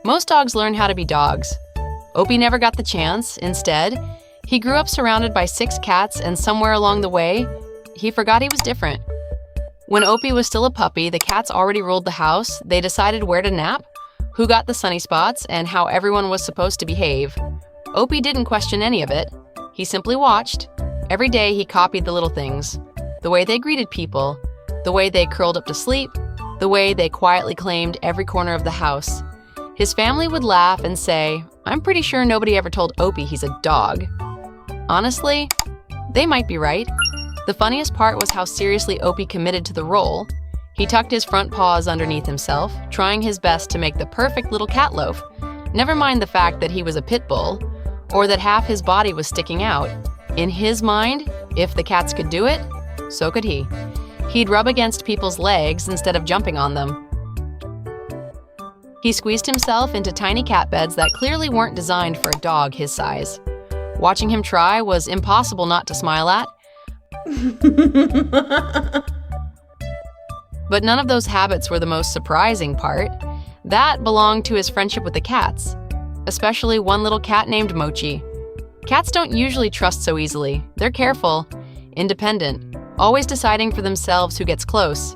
Most dogs learn how to be dogs. Opie never got the chance. Instead, he grew up surrounded by 6 cats, and somewhere along the way, he forgot he was different. When Opie was still a puppy, the cats already ruled the house. They decided where to nap, who got the sunny spots, and how everyone was supposed to behave. Opie didn't question any of it. He simply watched. Every day he copied the little things. The way they greeted people, the way they curled up to sleep, the way they quietly claimed every corner of the house. His family would laugh and say, "I'm pretty sure nobody ever told Opie he's a dog." Honestly, they might be right. The funniest part was how seriously Opie committed to the role. He tucked his front paws underneath himself, trying his best to make the perfect little cat loaf. Never mind the fact that he was a pit bull, or that half his body was sticking out. In his mind, if the cats could do it, so could he. He'd rub against people's legs instead of jumping on them. He squeezed himself into tiny cat beds that clearly weren't designed for a dog his size. Watching him try was impossible not to smile at. But none of those habits were the most surprising part. That belonged to his friendship with the cats, especially one little cat named Mochi. Cats don't usually trust so easily. They're careful, independent, always deciding for themselves who gets close.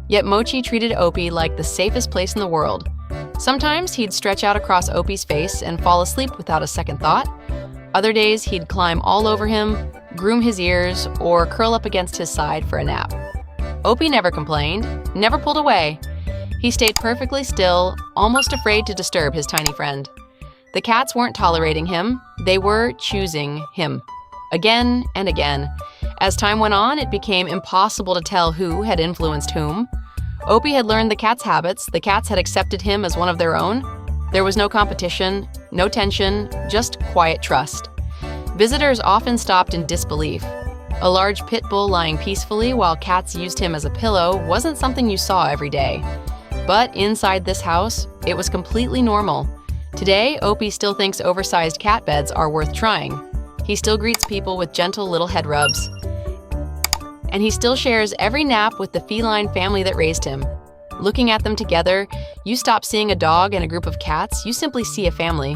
Yet Mochi treated Opie like the safest place in the world. Sometimes he'd stretch out across Opie's face and fall asleep without a second thought. Other days he'd climb all over him, groom his ears, or curl up against his side for a nap. Opie never complained, never pulled away. He stayed perfectly still, almost afraid to disturb his tiny friend. The cats weren't tolerating him, they were choosing him. Again and again. As time went on, it became impossible to tell who had influenced whom. Opie had learned the cats' habits, the cats had accepted him as one of their own. There was no competition, no tension, just quiet trust. Visitors often stopped in disbelief. A large pit bull lying peacefully while cats used him as a pillow wasn't something you saw every day. But inside this house, it was completely normal. Today, Opie still thinks oversized cat beds are worth trying. He still greets people with gentle little head rubs. And he still shares every nap with the feline family that raised him. Looking at them together, you stop seeing a dog and a group of cats, you simply see a family.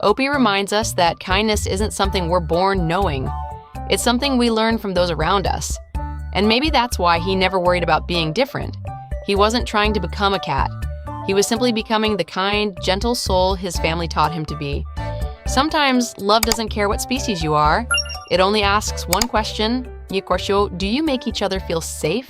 Opie reminds us that kindness isn't something we're born knowing. It's something we learn from those around us. And maybe that's why he never worried about being different. He wasn't trying to become a cat. He was simply becoming the kind, gentle soul his family taught him to be. Sometimes love doesn't care what species you are. It only asks one question, do you make each other feel safe?